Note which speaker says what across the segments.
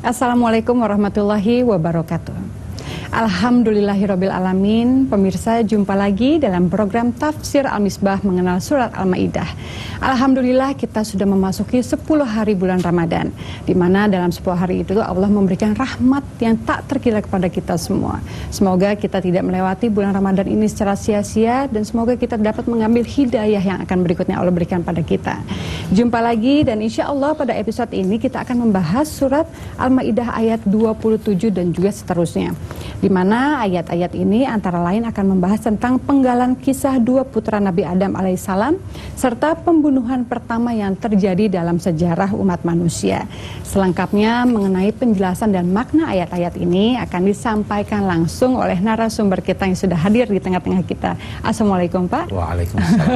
Speaker 1: Assalamualaikum warahmatullahi wabarakatuh. Alhamdulillahirabbil alamin. Pemirsa, jumpa lagi dalam program Tafsir Al-Misbah mengenal surat Al-Maidah. Alhamdulillah kita sudah memasuki 10 hari bulan Ramadan, di mana dalam 10 hari itu Allah memberikan rahmat yang tak terkira kepada kita semua. Semoga kita tidak melewati bulan Ramadan ini secara sia-sia, dan semoga kita dapat mengambil hidayah yang akan berikutnya Allah berikan pada kita. Jumpa lagi, dan insya Allah pada episode ini kita akan membahas surat Al-Maidah ayat 27 dan juga seterusnya, di mana ayat-ayat ini antara lain akan membahas tentang penggalan kisah dua putra Nabi Adam alaihissalam serta pembunuhan pertama yang terjadi dalam sejarah umat manusia. Selengkapnya mengenai penjelasan dan makna ayat-ayat ini akan disampaikan langsung oleh narasumber kita yang sudah hadir di tengah-tengah kita. Assalamualaikum Pak.
Speaker 2: Waalaikumsalam.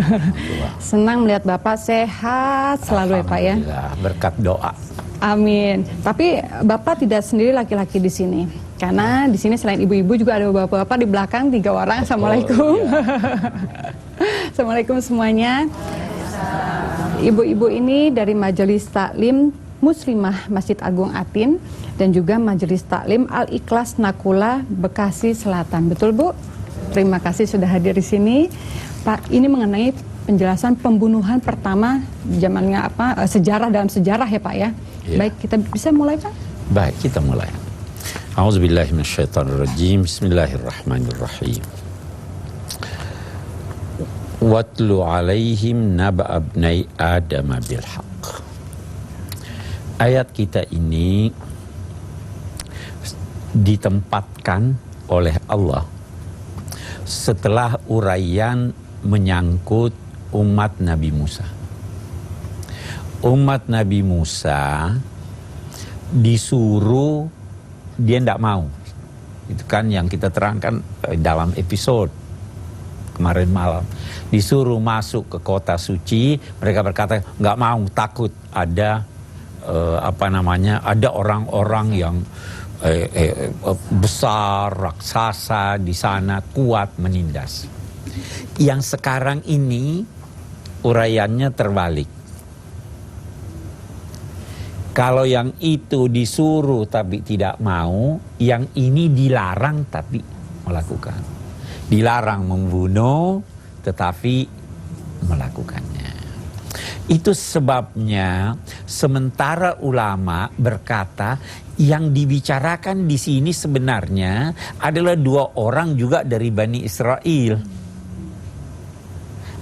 Speaker 1: Senang melihat Bapak sehat selalu ya Pak ya.
Speaker 2: Berkat doa.
Speaker 1: Amin. Tapi Bapak tidak sendiri laki-laki di sini. Karena di sini selain ibu-ibu juga ada bapak-bapak di belakang, 3 orang. Assalamualaikum.
Speaker 2: Iya.
Speaker 1: Assalamualaikum semuanya. Ibu-ibu ini dari Majelis Taklim Muslimah Masjid Agung Atin dan juga Majelis Taklim Al-Ikhlas Nakula Bekasi Selatan. Betul Bu? Terima kasih sudah hadir di sini. Pak, ini mengenai penjelasan pembunuhan pertama zamannya apa? Sejarah dalam sejarah ya Pak ya.
Speaker 2: Ya.
Speaker 1: Baik, kita bisa mulai Pak?
Speaker 2: Baik, kita mulai. A'udzubillahi minasyaitonirrajim. Bismillahirrahmanirrahim. Watlu alaihim naba abnai Adam bil haqq. Ayat kita ini ditempatkan oleh Allah setelah uraian menyangkut umat Nabi Musa. Umat Nabi Musa disuruh, dia tidak mau. Itu kan yang kita terangkan dalam episode kemarin malam. Disuruh masuk ke kota suci, mereka berkata nggak mau, takut ada ada orang-orang yang besar, raksasa di sana, kuat menindas. Yang sekarang ini uraiannya terbalik. Kalau yang itu disuruh tapi tidak mau, yang ini dilarang tapi melakukan. Dilarang membunuh tetapi melakukannya. Itu sebabnya sementara ulama berkata yang dibicarakan di sini sebenarnya adalah 2 orang juga dari Bani Israel.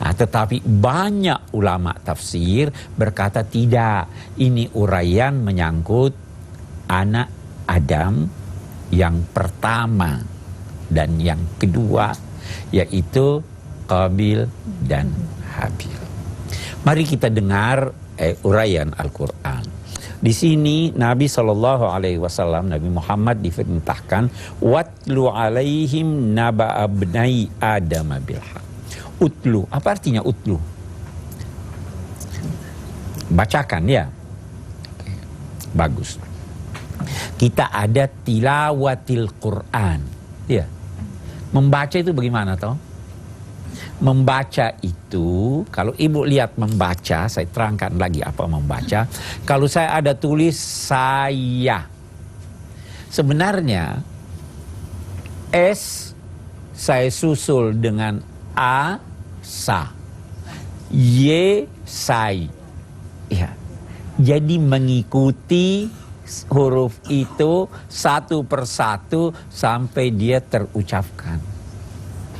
Speaker 2: Nah, tetapi banyak ulama tafsir berkata tidak, ini uraian menyangkut anak Adam yang pertama dan yang kedua, yaitu Qabil dan Habil. Mari kita dengar uraian Al-Quran. Di sini Nabi SAW, Nabi Muhammad diperintahkan watlu alaihim naba abnai Adam bil haqq. Utlu, apa artinya utlu? Bacakan ya. Oke. Bagus. Kita ada tilawatil Quran. Ya. Membaca itu bagaimana toh? Membaca itu, kalau ibu lihat membaca, saya terangkan lagi apa membaca. Kalau saya ada tulis saya, sebenarnya S saya susul dengan A, sa, Y, sai. Ya. Jadi mengikuti huruf itu satu persatu sampai dia terucapkan.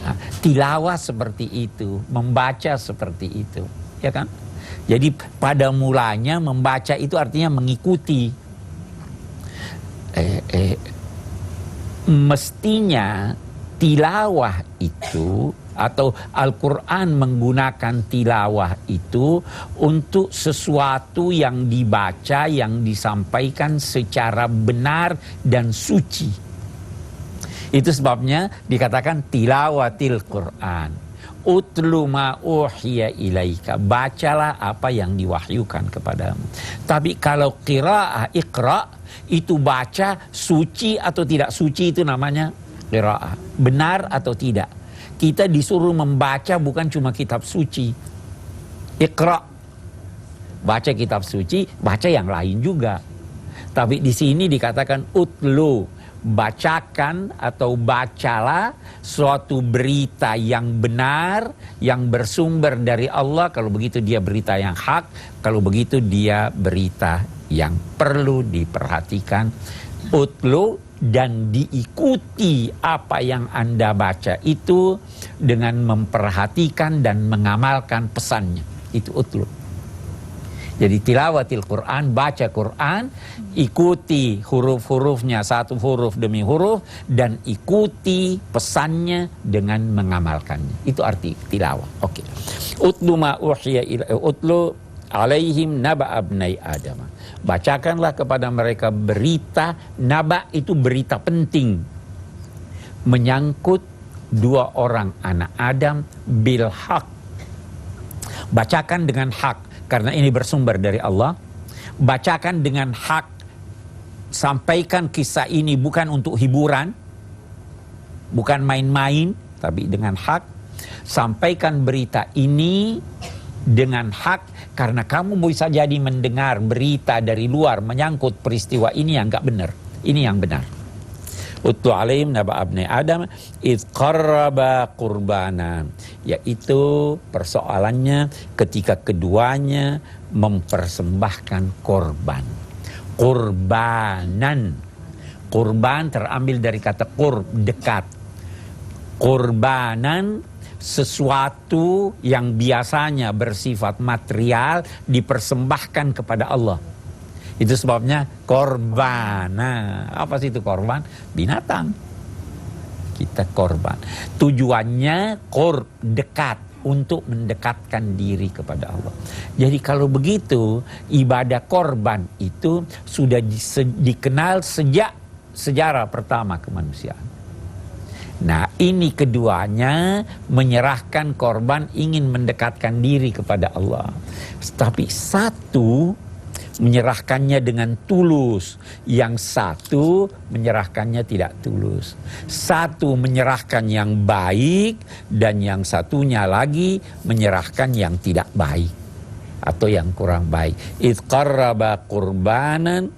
Speaker 2: Nah, tilawah seperti itu, membaca seperti itu, ya kan? Jadi pada mulanya membaca itu artinya mengikuti. Mestinya tilawah itu atau Al-Quran menggunakan tilawah itu untuk sesuatu yang dibaca, yang disampaikan secara benar dan suci. Itu sebabnya dikatakan tilawatil Quran. Utlu ma uhiya ilaika, bacalah apa yang diwahyukan kepadamu. Tapi kalau qiraah iqra, itu baca, suci atau tidak suci, itu namanya qiraah. Benar atau tidak. Kita disuruh membaca bukan cuma kitab suci. Iqra, baca kitab suci, baca yang lain juga. Tapi di sini dikatakan utlu, bacakan atau bacalah suatu berita yang benar, yang bersumber dari Allah. Kalau begitu dia berita yang hak, kalau begitu dia berita yang perlu diperhatikan. Utlu, dan diikuti apa yang Anda baca itu dengan memperhatikan dan mengamalkan pesannya. Itu utlu. Jadi tilawatil Quran, baca Quran, ikuti huruf-hurufnya satu huruf demi huruf, dan ikuti pesannya dengan mengamalkannya. Itu arti tilawah. Oke. Utlu ma uhiya utlu alaihim naba abnai Adam. Bacakanlah kepada mereka berita. Naba itu berita penting, menyangkut dua orang anak Adam bil haq. Bacakan dengan hak, karena ini bersumber dari Allah. Bacakan dengan hak. Sampaikan kisah ini bukan untuk hiburan, bukan main-main, tapi dengan hak. Sampaikan berita ini dengan hak, karena kamu bisa jadi mendengar berita dari luar menyangkut peristiwa ini yang gak benar. Ini yang benar. Utlu alaihim naba abnai Adam idh qarraba qurbana, yaitu persoalannya ketika keduanya mempersembahkan korban. Qurbanan, kurban terambil dari kata qurb, dekat. Qurbanan, sesuatu yang biasanya bersifat material dipersembahkan kepada Allah. Itu sebabnya korban. Nah, apa sih itu korban? Binatang. Kita korban. Tujuannya dekat, untuk mendekatkan diri kepada Allah. Jadi kalau begitu, ibadah korban itu sudah dikenal sejak sejarah pertama kemanusiaan. Nah, ini keduanya menyerahkan korban, ingin mendekatkan diri kepada Allah. Tapi satu menyerahkannya dengan tulus, yang satu menyerahkannya tidak tulus. Satu menyerahkan yang baik, dan yang satunya lagi menyerahkan yang tidak baik atau yang kurang baik. Idh qarraba qurbanan,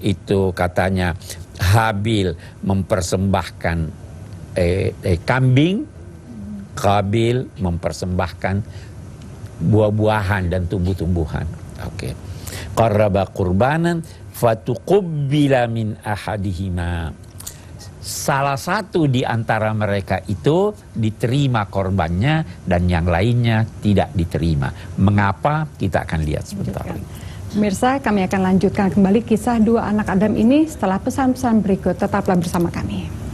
Speaker 2: itu katanya Habil mempersembahkan kambing, Qabil mempersembahkan buah-buahan dan tumbuh-tumbuhan. Oke. Qarraba qurbanan fatuqubbila min ahadihima. Salah satu di antara mereka itu diterima korbannya dan yang lainnya tidak diterima. Mengapa? Kita akan lihat sebentar lagi.
Speaker 1: Pemirsa, kami akan lanjutkan kembali kisah dua anak Adam ini setelah pesan-pesan berikut. Tetaplah bersama kami.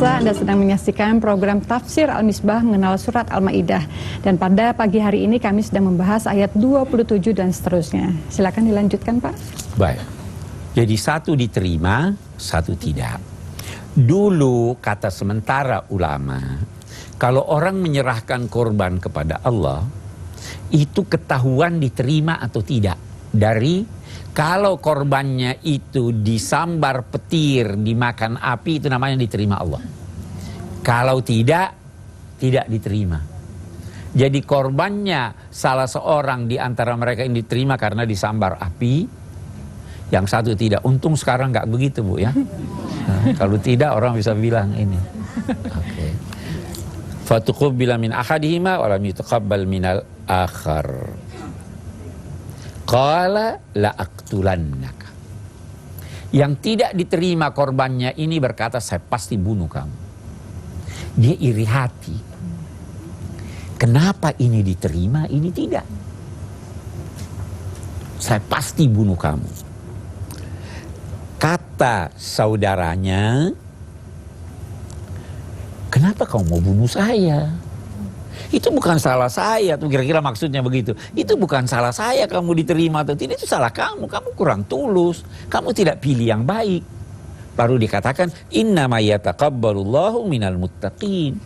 Speaker 1: Anda sedang menyaksikan program Tafsir Al-Misbah mengenal surat Al-Maidah, dan pada pagi hari ini kami sedang membahas ayat 27 dan seterusnya. Silakan dilanjutkan, Pak.
Speaker 2: Baik. Jadi satu diterima, satu tidak. Dulu kata sementara ulama, kalau orang menyerahkan korban kepada Allah, itu ketahuan diterima atau tidak dari kalau korbannya itu disambar petir, dimakan api, itu namanya diterima Allah. Kalau tidak, tidak diterima. Jadi korbannya salah seorang di antara mereka yang diterima karena disambar api, yang satu tidak. Untung sekarang nggak begitu, Bu, ya. Nah, kalau tidak orang bisa bilang ini. Oke. Fatuqubbila min ahadihima wa lam yutaqabbal minal akhar. Qala la'aqtulannaka. Yang tidak diterima korbannya ini berkata, saya pasti bunuh kamu. Dia iri hati. Kenapa ini diterima, ini tidak? Saya pasti bunuh kamu. Kata saudaranya, kenapa kau mau bunuh saya? Itu bukan salah saya, tuh kira-kira maksudnya begitu. Itu bukan salah saya kamu diterima atau tidak, itu salah kamu. Kamu kurang tulus, kamu tidak pilih yang baik. Baru dikatakan innama yataqabbalullahu minal muttaqin.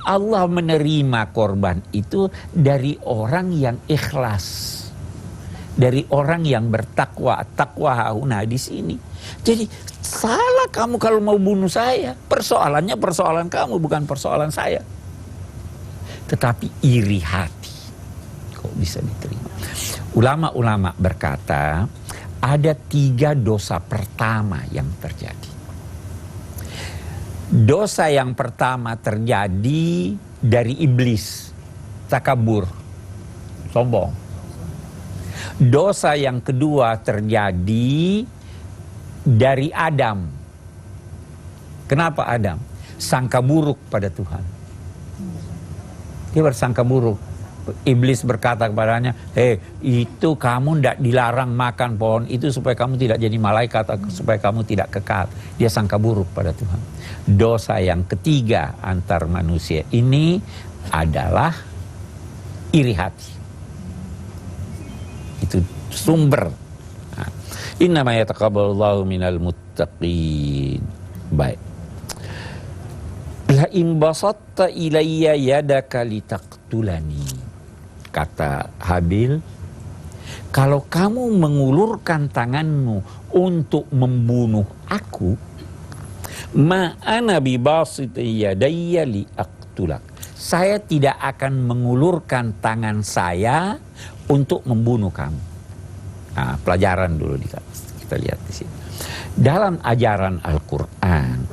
Speaker 2: Allah menerima korban itu dari orang yang ikhlas. Dari orang yang bertakwa. Takwa hauna di sini. Jadi salah kamu kalau mau bunuh saya. Persoalannya persoalan kamu, bukan persoalan saya. Tetapi iri hati kok bisa diterima. Ulama-ulama berkata ada 3 dosa pertama yang terjadi. Dosa yang pertama terjadi dari iblis, takabur, sombong. Dosa yang kedua terjadi dari Adam. Kenapa Adam? Sangka buruk pada Tuhan. Dia bersangka buruk. Iblis berkata kepadanya, itu kamu tidak dilarang makan pohon itu supaya kamu tidak jadi malaikat, supaya kamu tidak kekal. Dia sangka buruk pada Tuhan. Dosa yang ketiga antar manusia ini adalah iri hati. Itu sumber. Innama yataqabbalullahu minal muttaqin. Baik. La in basatta ilayya yadaka litaqtulani. Kata Habil, kalau kamu mengulurkan tanganmu untuk membunuh aku, ma ana bibasit yadayya liaqtulak. Saya tidak akan mengulurkan tangan saya untuk membunuh kamu. Nah, pelajaran dulu kita lihat di sini. Dalam ajaran Al-Quran,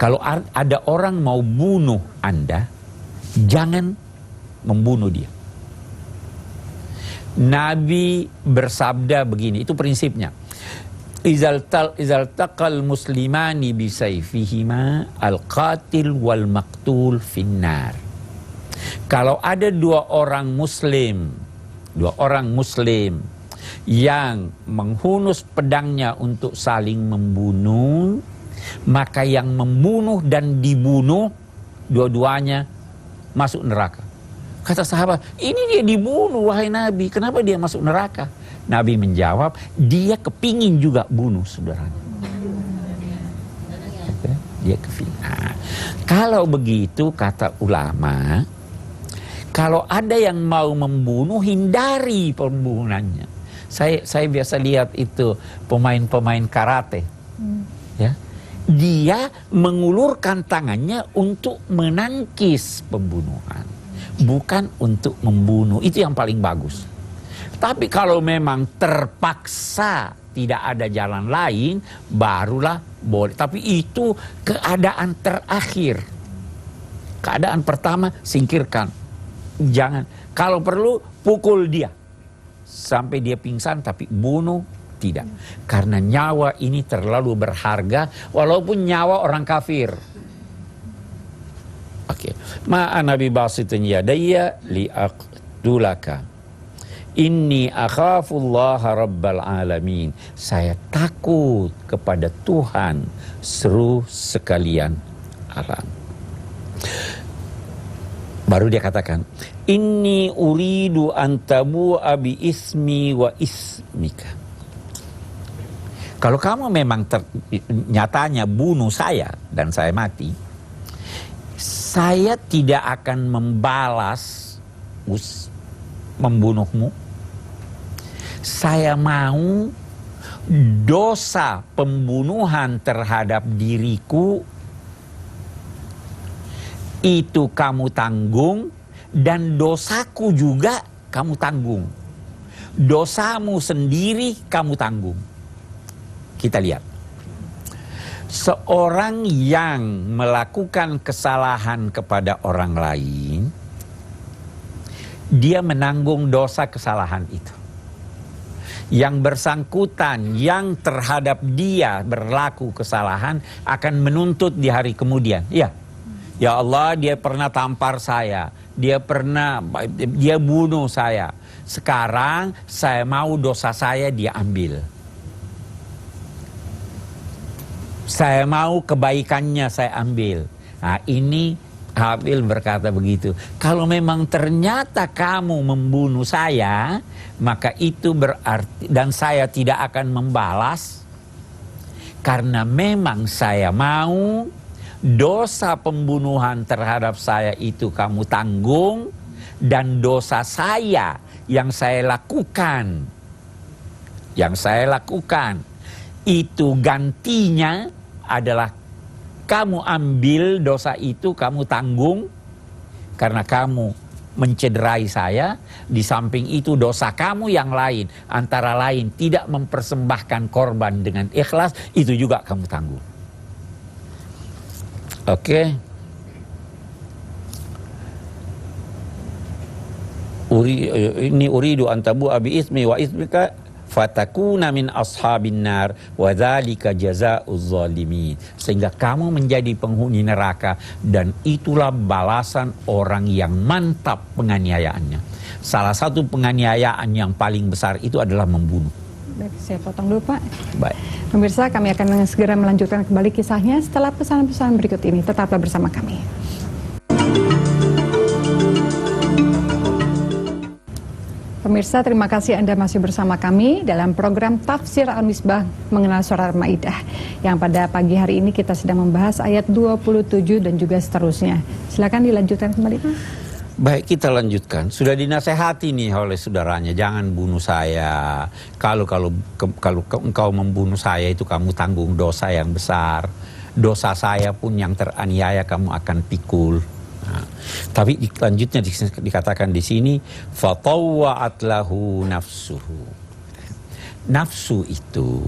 Speaker 2: kalau ada orang mau bunuh Anda, jangan membunuh dia. Nabi bersabda begini, itu prinsipnya. Izal taqal muslimani bisayfihima al-qatil wal maqtul finnar. Kalau ada dua orang muslim yang menghunus pedangnya untuk saling membunuh, maka yang membunuh dan dibunuh dua-duanya masuk neraka. Kata sahabat, ini dia dibunuh wahai Nabi, kenapa dia masuk neraka? Nabi menjawab, dia kepingin juga bunuh saudaranya. Dia kepingin. Nah, kalau begitu kata ulama, kalau ada yang mau membunuh, hindari pembunuhannya. Saya biasa lihat itu pemain-pemain karate. Ya. Dia mengulurkan tangannya untuk menangkis pembunuhan, bukan untuk membunuh. Itu yang paling bagus. Tapi kalau memang terpaksa tidak ada jalan lain, barulah boleh. Tapi itu keadaan terakhir. Keadaan pertama singkirkan. Jangan. Kalau perlu pukul dia sampai dia pingsan, tapi bunuh tidak. Karena nyawa ini terlalu berharga, walaupun nyawa orang kafir. Oke. Ma'ana bi basitin yadayya liaqtulaka. Inni akhafullaha rabbal alamin. Saya takut kepada Tuhan seru sekalian alam. Baru dia katakan, inni uridu antabu'a bi ismi wa ismika. Kalau kamu memang nyatanya bunuh saya dan saya mati, saya tidak akan membalas membunuhmu. Saya mau dosa pembunuhan terhadap diriku itu kamu tanggung, dan dosaku juga kamu tanggung. Dosamu sendiri kamu tanggung. Kita lihat. Seorang yang melakukan kesalahan kepada orang lain, dia menanggung dosa kesalahan itu. Yang bersangkutan yang terhadap dia berlaku kesalahan akan menuntut di hari kemudian. Ya Allah, dia pernah tampar saya, dia bunuh saya. Sekarang saya mau dosa saya dia ambil. Saya mau kebaikannya saya ambil. Nah, ini Habil berkata begitu. Kalau memang ternyata kamu membunuh saya, maka itu berarti, dan saya tidak akan membalas, karena memang saya mau dosa pembunuhan terhadap saya itu kamu tanggung, dan dosa saya yang saya lakukan itu gantinya adalah kamu ambil dosa itu, kamu tanggung karena kamu mencederai saya. Di samping itu dosa kamu yang lain, antara lain tidak mempersembahkan korban dengan ikhlas, itu juga kamu tanggung. Oke. Ini uridu antabu abi ismi wa ismika fatakuna min ashabin nar wa dzalika jazaa'uz zalimin. Sehingga kamu menjadi penghuni neraka, dan itulah balasan orang yang mantap penganiayaannya. Salah satu penganiayaan yang paling besar itu adalah membunuh.
Speaker 1: Baik, saya potong dulu Pak.
Speaker 2: Baik.
Speaker 1: Pemirsa, kami akan segera melanjutkan kembali kisahnya setelah pesan-pesan berikut ini. Tetaplah bersama kami. Pemirsa, terima kasih Anda masih bersama kami dalam program Tafsir Al-Misbah Mengenal Surat Al-Maidah, yang pada pagi hari ini kita sedang membahas ayat 27 dan juga seterusnya. Silakan dilanjutkan kembali Pak.
Speaker 2: Baik, kita lanjutkan. Sudah dinasehati nih oleh saudaranya, jangan bunuh saya. Kalau engkau membunuh saya itu kamu tanggung dosa yang besar. Dosa saya pun yang teraniaya kamu akan pikul. Nah, tapi selanjutnya dikatakan di sini fatawwa'at lahu nafsuhu. Nafsu itu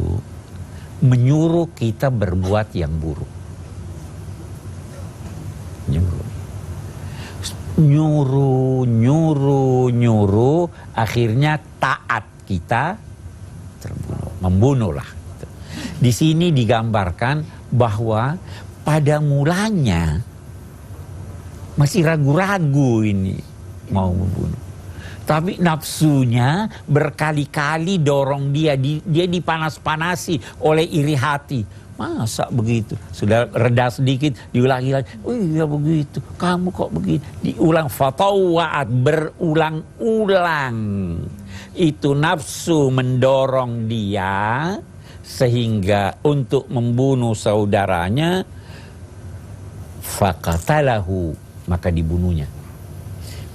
Speaker 2: menyuruh kita berbuat yang buruk. Nyuruh, akhirnya taat kita terbunuh, membunuhlah. Di sini digambarkan bahwa pada mulanya masih ragu-ragu ini mau membunuh, tapi nafsunya berkali-kali dorong dia dipanas-panasi oleh iri hati. Masa begitu? Sudah reda sedikit, diulangi lagi. Oh iya begitu, kamu kok begitu? Diulang, fatawa'at, berulang-ulang. Itu nafsu mendorong dia sehingga untuk membunuh saudaranya. Faqatalahu, maka dibunuhnya.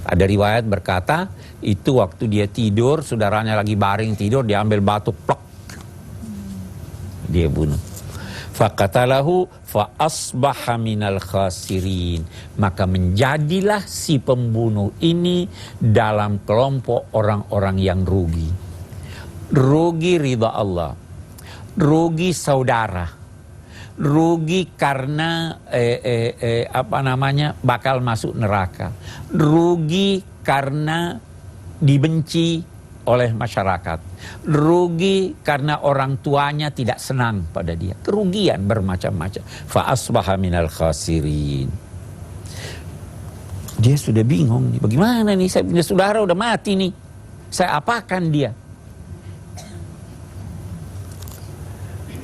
Speaker 2: Ada riwayat berkata, itu waktu dia tidur, saudaranya lagi baring tidur, dia ambil batu, plak, dia bunuh. Faqatalahu fa asbaha minal khasirin, maka menjadilah si pembunuh ini dalam kelompok orang-orang yang rugi. Rugi ridha Allah, rugi saudara, rugi karena bakal masuk neraka, rugi karena dibenci oleh masyarakat, rugi karena orang tuanya tidak senang pada dia, kerugian bermacam-macam. Fa asbaha minal khasirin. Dia sudah bingung nih, bagaimana nih, saya punya saudara udah mati nih, saya apakan dia?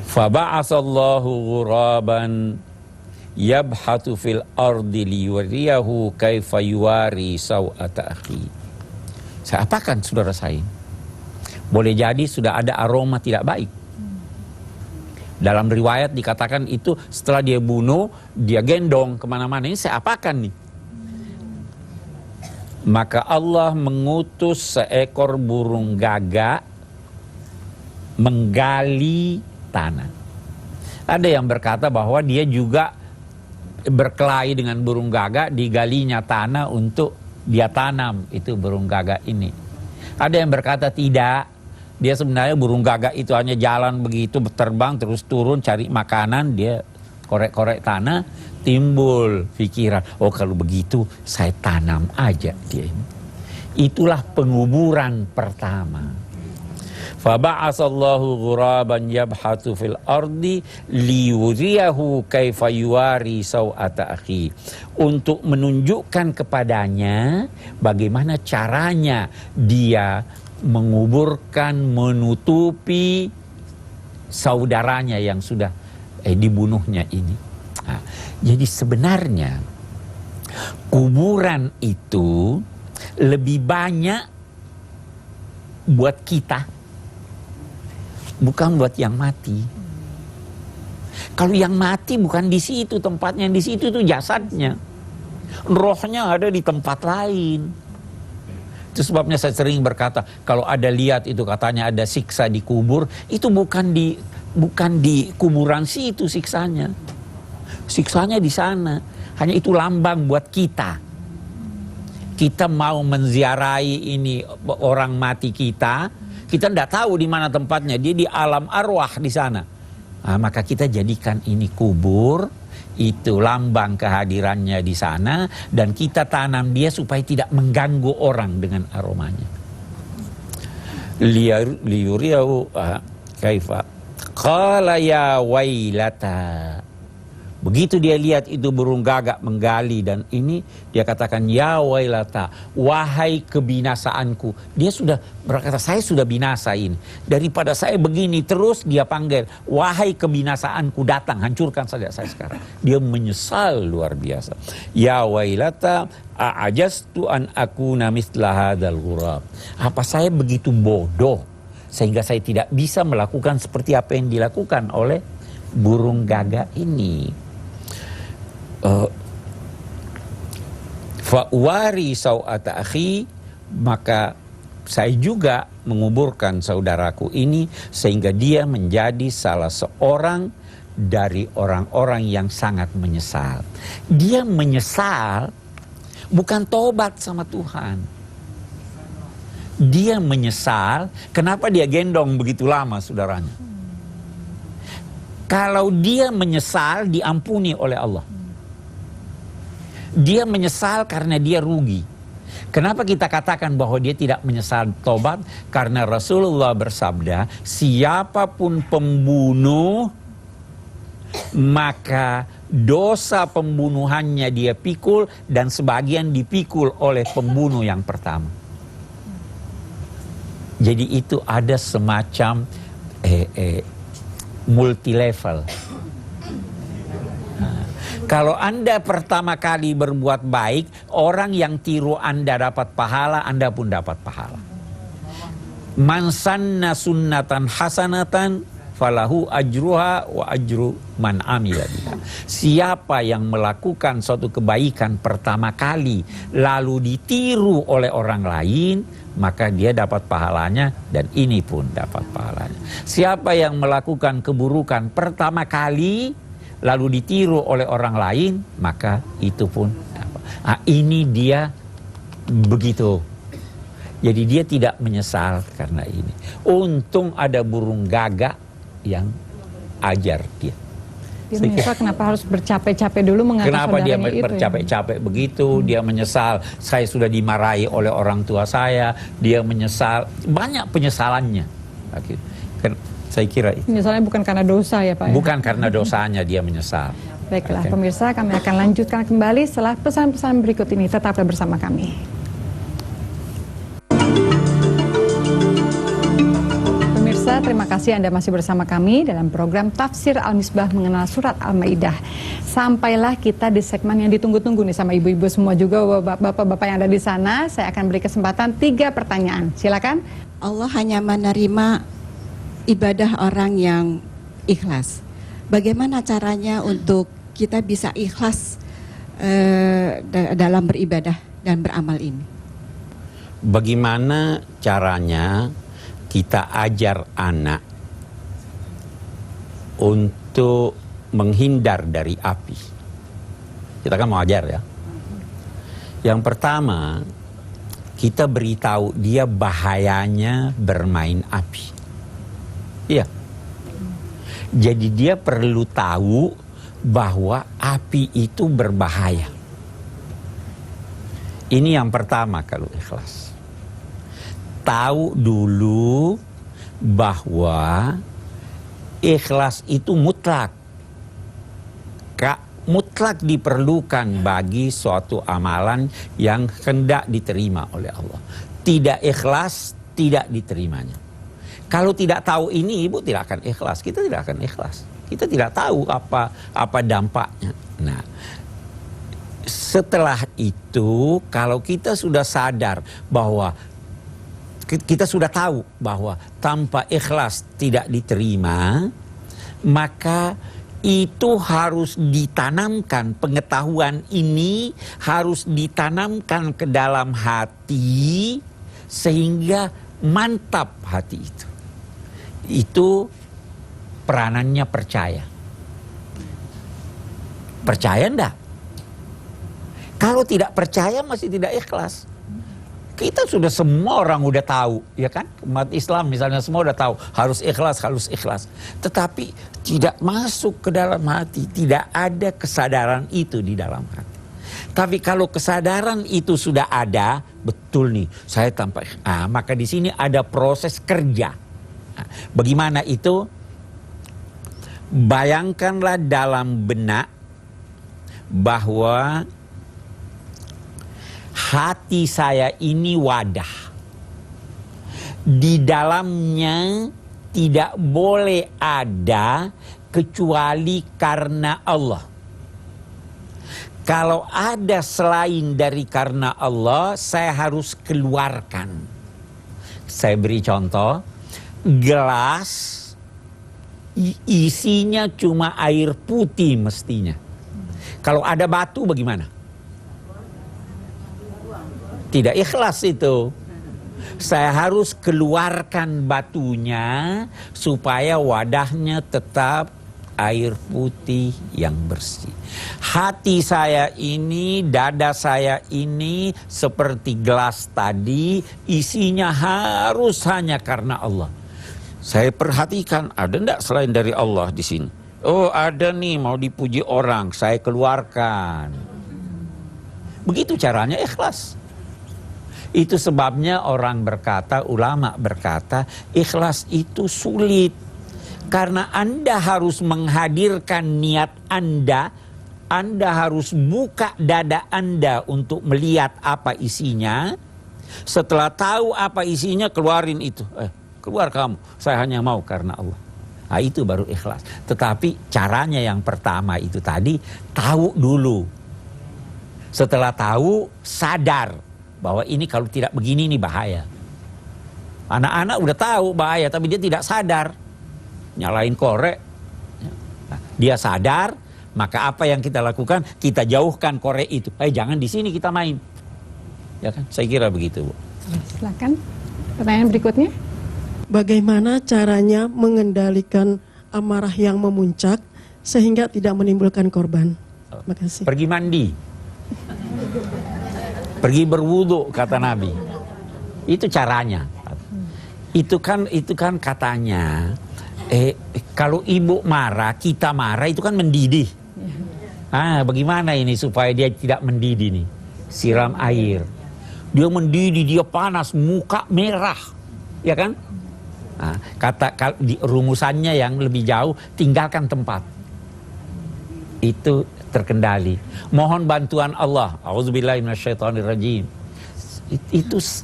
Speaker 2: Fa ba'asallahu ghuraban yabhatu fil ardi liyuriyahu kaifa yuwari sawata akhi. Saya apakan saudara saya? Boleh jadi sudah ada aroma tidak baik. Dalam riwayat dikatakan itu setelah dia bunuh, dia gendong kemana-mana. Ini saya apakan nih? Maka Allah mengutus seekor burung gagak menggali tanah. Ada yang berkata bahwa dia juga berkelahi dengan burung gagak, digalinya tanah untuk dia tanam itu burung gagak ini. Ada yang berkata tidak, dia sebenarnya burung gagak itu hanya jalan begitu, terbang terus turun cari makanan, dia korek-korek tanah, timbul pikiran, oh kalau begitu saya tanam aja dia ini. Itulah penguburan pertama. Faba'asallahu ghuraban yabhatu fil ardi liyuriyahu kaifa yuwari sawata akhi, untuk menunjukkan kepadanya bagaimana caranya dia menguburkan, menutupi saudaranya yang sudah dibunuhnya ini. Nah, jadi sebenarnya kuburan itu lebih banyak buat kita, bukan buat yang mati. Kalau yang mati bukan di situ tempatnya, di situ itu jasadnya. Rohnya ada di tempat lain. Itu sebabnya saya sering berkata, kalau ada lihat itu katanya ada siksa di kubur, itu bukan di kuburan situ siksanya. Siksanya di sana. Hanya itu lambang buat kita. Kita mau menziarahi ini orang mati kita tidak tahu di mana tempatnya, dia di alam arwah di sana. Nah, maka kita jadikan ini kubur, itu lambang kehadirannya di sana, dan kita tanam dia supaya tidak mengganggu orang dengan aromanya. Liyuriyahu kaifa qala ya wailata. Begitu dia lihat itu burung gagak menggali, dan ini dia katakan ya wailata, wahai kebinasaanku. Dia sudah berkata, saya sudah binasa ini. Daripada saya begini terus, dia panggil wahai kebinasaanku, datang hancurkan saja saya sekarang. Dia menyesal luar biasa. Ya wailata a'ajastu an akuna mithla hadzal ghurab. Apa saya begitu bodoh sehingga saya tidak bisa melakukan seperti apa yang dilakukan oleh burung gagak ini. Fa'wari sawata akhi, maka saya juga menguburkan saudaraku ini sehingga dia menjadi salah seorang dari orang-orang yang sangat menyesal. Dia menyesal bukan tobat sama Tuhan. Dia menyesal, kenapa dia gendong begitu lama saudaranya? Kalau dia menyesal diampuni oleh Allah. Dia menyesal karena dia rugi. Kenapa kita katakan bahwa dia tidak menyesal tobat? Karena Rasulullah bersabda, siapapun pembunuh, maka dosa pembunuhannya dia pikul, dan sebagian dipikul oleh pembunuh yang pertama. Jadi itu ada semacam multi level. Kalau Anda pertama kali berbuat baik, orang yang tiru Anda dapat pahala, Anda pun dapat pahala. Man sanna sunnatan hasanatan falahu ajruha wa ajru man amila biha. Siapa yang melakukan suatu kebaikan pertama kali lalu ditiru oleh orang lain, maka dia dapat pahalanya, dan ini pun dapat pahalanya. Siapa yang melakukan keburukan pertama kali lalu ditiru oleh orang lain, maka itu pun dapat. Nah, ini dia begitu. Jadi dia tidak menyesal karena ini. Untung ada burung gagak yang ajar dia.
Speaker 1: Dia menyesal kenapa harus bercapek-capek dulu mengangkat
Speaker 2: kenapa dia
Speaker 1: saudaranya itu,
Speaker 2: bercapek-capek begitu. Dia menyesal, saya sudah dimarahi oleh orang tua saya. Dia menyesal, banyak penyesalannya. Saya kira itu.
Speaker 1: Penyesalannya bukan karena dosa ya Pak?
Speaker 2: Bukan karena dosanya dia menyesal.
Speaker 1: Baiklah pemirsa, kami akan lanjutkan kembali setelah pesan-pesan berikut ini. Tetaplah bersama kami. Pemirsa, terima kasih Anda masih bersama kami dalam program Tafsir Al-Misbah mengenal Surat Al-Maidah. Sampailah kita di segmen yang ditunggu-tunggu nih sama ibu-ibu semua juga, bapak-bapak yang ada di sana. Saya akan beri kesempatan 3 pertanyaan. Silakan.
Speaker 3: Allah hanya menerima ibadah orang yang ikhlas. Bagaimana caranya untuk kita bisa ikhlas dalam beribadah dan beramal ini?
Speaker 2: Bagaimana caranya kita ajar anak untuk menghindar dari api? Kita kan mau ajar ya. Yang pertama, kita beritahu dia bahayanya bermain api. Iya. Jadi dia perlu tahu bahwa api itu berbahaya. Ini yang pertama kalau ikhlas. Tahu dulu bahwa ikhlas itu mutlak. Mutlak diperlukan bagi suatu amalan yang hendak diterima oleh Allah. Tidak ikhlas, tidak diterimanya. Kalau tidak tahu ini, ibu tidak akan ikhlas. Kita tidak akan ikhlas. Kita tidak tahu apa dampaknya. Nah, setelah itu, kalau kita sudah sadar bahwa kita sudah tahu bahwa tanpa ikhlas tidak diterima, maka itu harus ditanamkan, pengetahuan ini harus ditanamkan ke dalam hati sehingga mantap hati itu. Itu peranannya percaya. Percaya enggak? Kalau tidak percaya masih tidak ikhlas. Kita sudah semua orang udah tahu, ya kan? Umat Islam misalnya semua udah tahu harus ikhlas, harus ikhlas. Tetapi tidak masuk ke dalam hati, tidak ada kesadaran itu di dalam hati. Tapi kalau kesadaran itu sudah ada, betul nih, saya tanpa maka di sini ada proses kerja. Nah, bagaimana itu? Bayangkanlah dalam benak bahwa hati saya ini wadah. Di dalamnya tidak boleh ada kecuali karena Allah. Kalau ada selain dari karena Allah, saya harus keluarkan. Saya beri contoh, gelas isinya cuma air putih mestinya. Kalau ada batu bagaimana? Tidak ikhlas itu. Saya harus keluarkan batunya supaya wadahnya tetap air putih yang bersih. Hati saya ini, dada saya ini seperti gelas tadi, isinya harus hanya karena Allah. Saya perhatikan, ada enggak selain dari Allah di sini? Oh, ada nih, mau dipuji orang, saya keluarkan. Begitu caranya ikhlas. Itu sebabnya orang berkata, ulama berkata, ikhlas itu sulit. Karena Anda harus menghadirkan niat Anda harus buka dada Anda untuk melihat apa isinya. Setelah tahu apa isinya, keluarin itu. Keluar kamu, saya hanya mau karena Allah. Nah, itu baru ikhlas. Tetapi caranya yang pertama itu tadi, tahu dulu. Setelah tahu, sadar bahwa ini kalau tidak begini ini bahaya. Anak-anak udah tahu bahaya tapi dia tidak sadar. Nyalain korek. Nah, dia sadar, maka apa yang kita lakukan? Kita jauhkan korek itu. Jangan di sini kita main. Ya kan? Saya kira begitu, Bu.
Speaker 1: Silakan. Pertanyaan berikutnya.
Speaker 4: Bagaimana caranya mengendalikan amarah yang memuncak sehingga tidak menimbulkan korban? Terima kasih.
Speaker 2: Pergi mandi. Pergi berwudu kata Nabi. Itu caranya. Itu kan katanya kalau ibu marah, kita marah itu kan mendidih. Bagaimana ini supaya dia tidak mendidih nih? Siram air. Dia mendidih, dia panas, muka merah. Ya kan? Di rumusannya yang lebih jauh, tinggalkan tempat. Itu terkendali. Mohon bantuan Allah. Auzubillahi minasyaitonirrajim.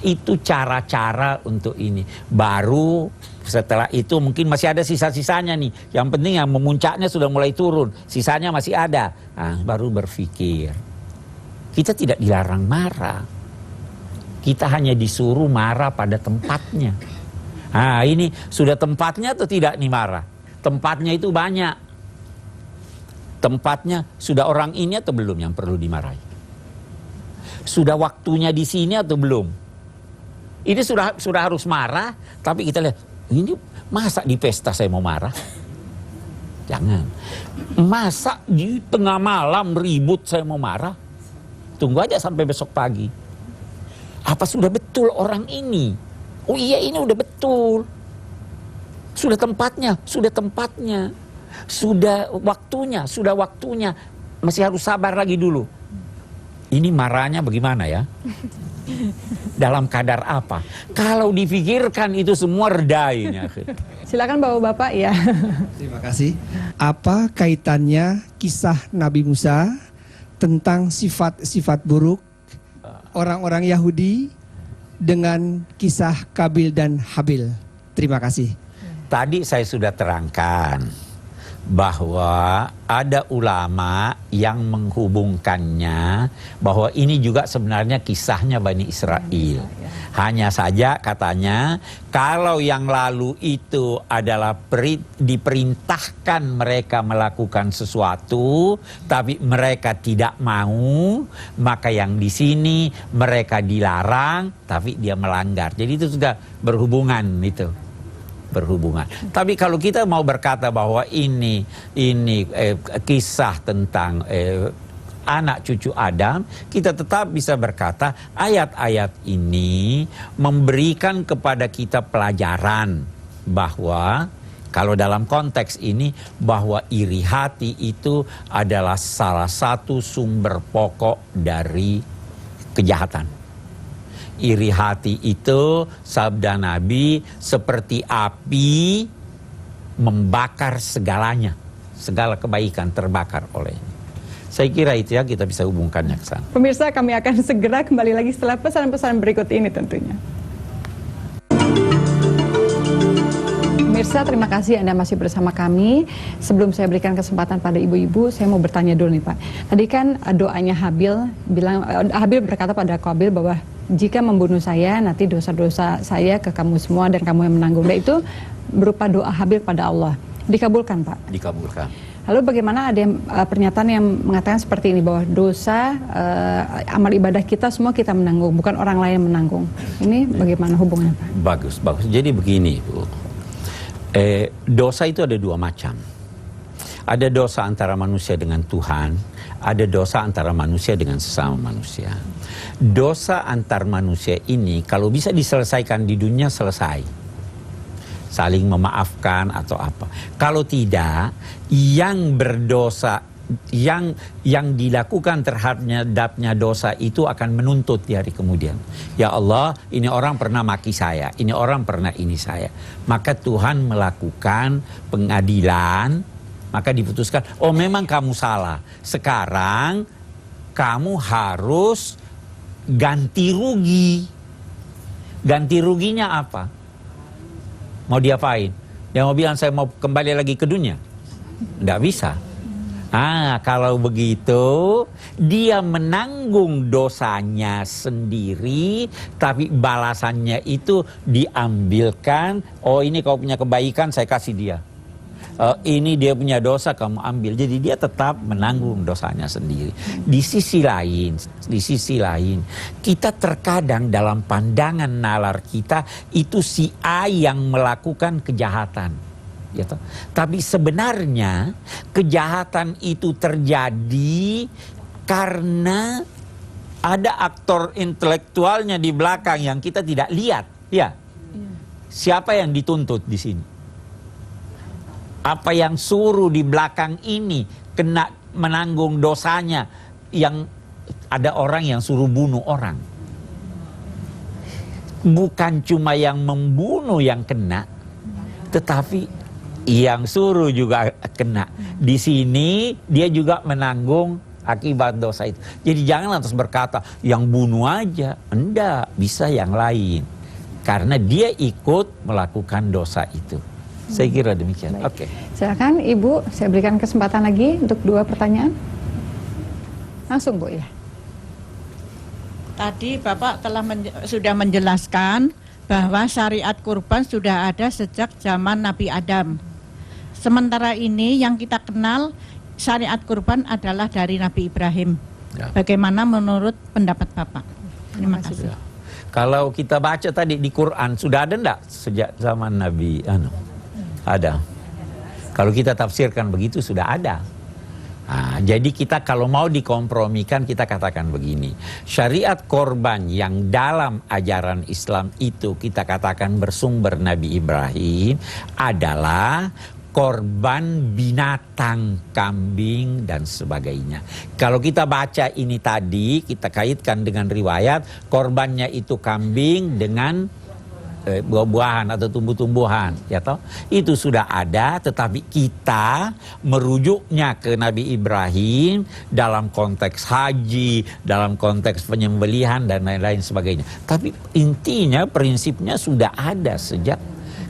Speaker 2: Itu cara-cara untuk ini. Baru setelah itu mungkin masih ada sisa-sisanya nih. Yang penting yang memuncaknya sudah mulai turun, sisanya masih ada. Baru berpikir. Kita tidak dilarang marah. Kita hanya disuruh marah pada tempatnya. Ini sudah tempatnya atau tidak nih marah? Tempatnya itu banyak. Tempatnya sudah orang ini atau belum yang perlu dimarahi? Sudah waktunya di sini atau belum? Ini sudah harus marah, tapi kita lihat, ini masa di pesta saya mau marah? Jangan. Masa di tengah malam ribut saya mau marah? Tunggu aja sampai besok pagi. Apa sudah betul orang ini? Oh iya, ini udah betul. Sudah tempatnya, sudah tempatnya. Sudah waktunya. Masih harus sabar lagi dulu. Ini marahnya bagaimana ya? Dalam kadar apa? Kalau difikirkan itu semua reda ini.
Speaker 1: Silakan Bapak-bapak ya.
Speaker 5: Terima kasih. Apa kaitannya kisah Nabi Musa tentang sifat-sifat buruk orang-orang Yahudi dengan kisah Kabil dan Habil? Terima kasih.
Speaker 2: Tadi saya sudah terangkan bahwa ada ulama yang menghubungkannya bahwa ini juga sebenarnya kisahnya Bani Israel. Hanya saja katanya kalau yang lalu itu adalah diperintahkan mereka melakukan sesuatu tapi mereka tidak mau, maka yang di sini mereka dilarang tapi dia melanggar. Jadi itu sudah berhubungan itu. Berhubungan. Tapi kalau kita mau berkata bahwa ini kisah tentang anak cucu Adam, kita tetap bisa berkata ayat-ayat ini memberikan kepada kita pelajaran bahwa kalau dalam konteks ini bahwa iri hati itu adalah salah satu sumber pokok dari kejahatan. Iri hati itu, sabda Nabi, seperti api membakar segalanya. Segala kebaikan terbakar olehnya. Saya kira itu ya, kita bisa hubungkannya ke sana.
Speaker 1: Pemirsa, kami akan segera kembali lagi setelah pesan-pesan berikut ini tentunya. Pemirsa, terima kasih Anda masih bersama kami. Sebelum saya berikan kesempatan pada ibu-ibu, saya mau bertanya dulu nih Pak. Tadi kan doanya Habil berkata pada Qabil bahwa jika membunuh saya, nanti dosa-dosa saya ke kamu semua dan kamu yang menanggung. Dan itu berupa doa Habil pada Allah. Dikabulkan Pak?
Speaker 2: Dikabulkan.
Speaker 1: Lalu bagaimana ada pernyataan yang mengatakan seperti ini, bahwa dosa, amal ibadah kita semua kita menanggung, bukan orang lain yang menanggung. Ini bagaimana hubungannya Pak?
Speaker 2: Bagus, bagus. Jadi begini Bu. Dosa itu ada dua macam. Ada dosa antara manusia dengan Tuhan, ada dosa antara manusia dengan sesama manusia. Dosa antar manusia ini kalau bisa diselesaikan di dunia, selesai. Saling memaafkan atau apa. Kalau tidak, yang berdosa, yang dilakukan terhadapnya dosa itu akan menuntut di hari kemudian. Ya Allah, ini orang pernah maki saya, ini orang pernah ini saya. Maka Tuhan melakukan pengadilan, maka diputuskan, oh memang kamu salah. Sekarang kamu harus ganti rugi. Ganti ruginya apa? Mau diapain? Dia mau bilang saya mau kembali lagi ke dunia? Nggak bisa. Kalau begitu dia menanggung dosanya sendiri, tapi balasannya itu diambilkan. Oh ini kau punya kebaikan, saya kasih dia. Ini dia punya dosa, kamu ambil. Jadi dia tetap menanggung dosanya sendiri. Di sisi lain, kita terkadang dalam pandangan nalar kita itu si A yang melakukan kejahatan. Ya toh? Tapi sebenarnya kejahatan itu terjadi karena ada aktor intelektualnya di belakang yang kita tidak lihat. Ya, siapa yang dituntut di sini? Apa yang suruh di belakang ini kena menanggung dosanya? Yang ada orang yang suruh bunuh orang. Bukan cuma yang membunuh yang kena, tetapi yang suruh juga kena. Di sini dia juga menanggung akibat dosa itu. Jadi jangan lantas berkata yang bunuh aja. Enggak, bisa yang lain. Karena dia ikut melakukan dosa itu. Saya kira demikian. Oke.
Speaker 1: Silakan Ibu, saya berikan kesempatan lagi untuk 2 pertanyaan. Langsung Bu ya.
Speaker 6: Tadi Bapak telah sudah menjelaskan bahwa syariat kurban sudah ada sejak zaman Nabi Adam. Sementara ini yang kita kenal syariat kurban adalah dari Nabi Ibrahim. Ya. Bagaimana menurut pendapat Bapak? Terima kasih.
Speaker 2: Ya. Kalau kita baca tadi di Quran, sudah ada enggak sejak zaman Nabi? Ada. Kalau kita tafsirkan begitu, sudah ada. Jadi kita kalau mau dikompromikan, kita katakan begini. Syariat korban yang dalam ajaran Islam itu kita katakan bersumber Nabi Ibrahim adalah korban binatang, kambing dan sebagainya. Kalau kita baca ini tadi, kita kaitkan dengan riwayat, korbannya itu kambing dengan buah-buahan atau tumbuh-tumbuhan, ya toh? Itu sudah ada, tetapi kita merujuknya ke Nabi Ibrahim dalam konteks haji, dalam konteks penyembelihan dan lain-lain sebagainya. Tapi intinya, prinsipnya sudah ada sejak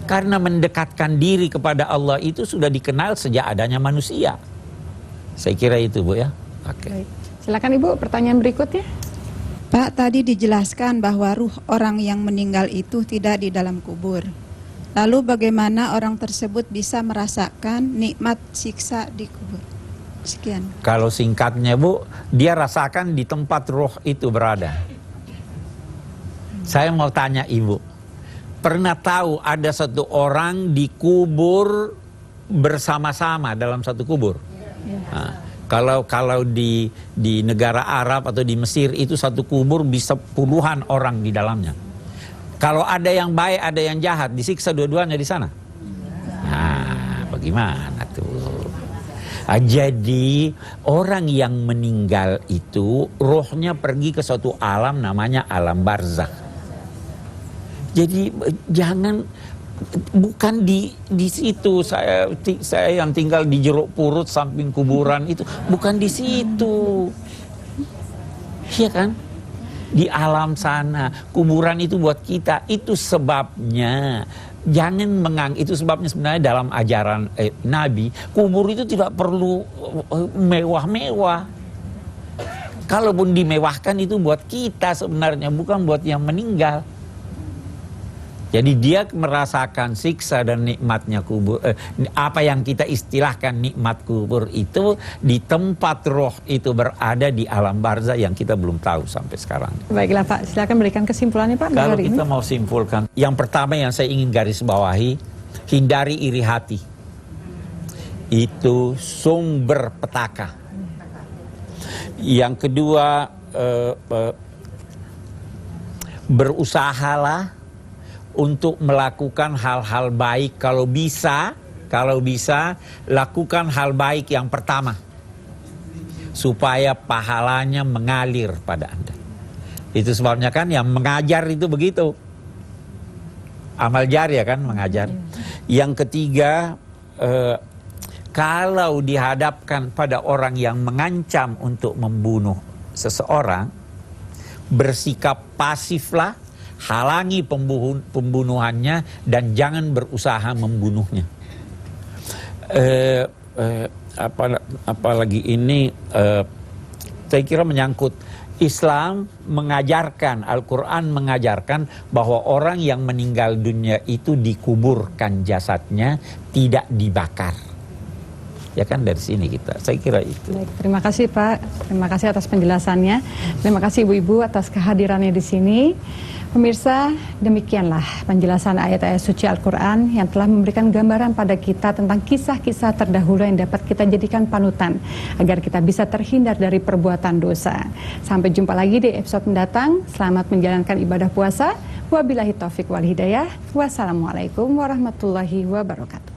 Speaker 2: Karena mendekatkan diri kepada Allah itu sudah dikenal sejak adanya manusia. Saya kira itu, Bu, ya. Oke.
Speaker 1: Baik. Silakan Ibu, pertanyaan berikutnya.
Speaker 7: Pak, tadi dijelaskan bahwa ruh orang yang meninggal itu tidak di dalam kubur. Lalu bagaimana orang tersebut bisa merasakan nikmat siksa di kubur? Sekian.
Speaker 2: Kalau singkatnya, Bu, dia rasakan di tempat roh itu berada. Saya mau tanya Ibu, pernah tahu ada satu orang dikubur bersama-sama dalam satu kubur? Nah, kalau di negara Arab atau di Mesir itu satu kubur bisa puluhan orang di dalamnya. Kalau ada yang baik, ada yang jahat, disiksa dua-duanya di sana. Nah, bagaimana tuh? Nah, jadi orang yang meninggal itu rohnya pergi ke suatu alam namanya alam barzakh. Jadi jangan, bukan di situ saya yang tinggal di jeruk purut samping kuburan itu, bukan di situ. Iya kan? Di alam sana, kuburan itu buat kita. Itu sebabnya jangan itu sebabnya sebenarnya dalam ajaran Nabi, kubur itu tidak perlu mewah-mewah. Kalaupun dimewahkan itu buat kita sebenarnya, bukan buat yang meninggal. Jadi dia merasakan siksa dan nikmatnya kubur, apa yang kita istilahkan nikmat kubur itu di tempat roh itu berada di alam barzah yang kita belum tahu sampai sekarang.
Speaker 1: Baiklah Pak, silakan berikan kesimpulannya Pak.
Speaker 2: Kalau
Speaker 1: hari
Speaker 2: kita
Speaker 1: ini
Speaker 2: mau simpulkan, yang pertama yang saya ingin garis bawahi, hindari iri hati. Itu sumber petaka. Yang kedua, berusahalah untuk melakukan hal-hal baik. Kalau bisa lakukan hal baik yang pertama supaya pahalanya mengalir pada Anda. Itu sebabnya kan yang mengajar itu begitu, amal jariah kan mengajar. Yang ketiga, kalau dihadapkan pada orang yang mengancam untuk membunuh seseorang, bersikap pasiflah, halangi pembunuhannya dan jangan berusaha membunuhnya. Apalagi ini saya kira menyangkut Islam mengajarkan, Al-Quran mengajarkan bahwa orang yang meninggal dunia itu dikuburkan jasadnya, tidak dibakar. Ya kan, dari sini saya kira itu.
Speaker 1: baik, terima kasih Pak, terima kasih atas penjelasannya, terima kasih Ibu-ibu atas kehadirannya di sini. Pemirsa, demikianlah penjelasan ayat-ayat suci Al-Quran yang telah memberikan gambaran pada kita tentang kisah-kisah terdahulu yang dapat kita jadikan panutan agar kita bisa terhindar dari perbuatan dosa. Sampai jumpa lagi di episode mendatang. Selamat menjalankan ibadah puasa. Wabillahi taufik wal hidayah. Wassalamualaikum warahmatullahi wabarakatuh.